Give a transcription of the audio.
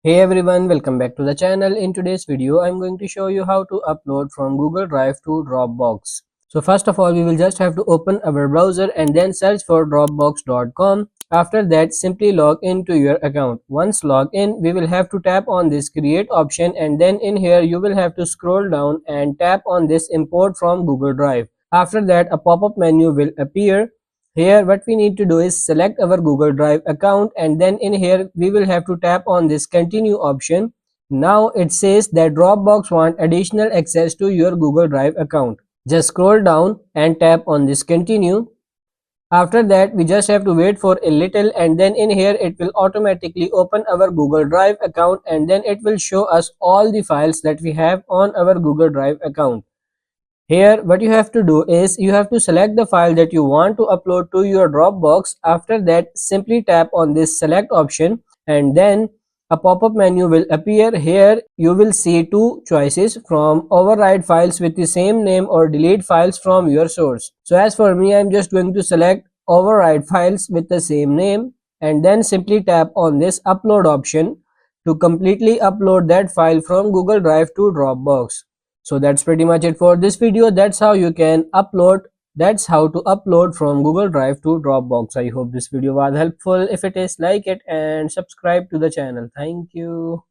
Hey everyone, welcome back to the channel. In today's video, I'm going to show you how to upload from Google Drive to Dropbox. So first of all, we will just have to open our browser and then search for dropbox.com. After that, simply log into your account. Once logged in, we will have to tap on this create option, and then in here you will have to scroll down and tap on this import from Google Drive. After that, a pop-up menu will appear. Here what we need to do is select our Google Drive account, and then in here we will have to tap on this continue option. Now it says that Dropbox want additional access to your Google Drive account. Just scroll down and tap on this continue. After that, we just have to wait for a little, and then in here it will automatically open our Google Drive account, and then it will show us all the files that we have on our Google Drive account. Here what you have to do is you have to select the file that you want to upload to your Dropbox. After that, simply tap on this select option, and then a pop-up menu will appear. Here you will see two choices: from override files with the same name or delete files from your source. So as for me, I'm just going to select override files with the same name, and then simply tap on this upload option to completely upload that file from Google Drive to Dropbox. So that's pretty much it for this video. That's how to upload from Google Drive to Dropbox. I hope this video was helpful. If it is, like it and subscribe to the channel. Thank you.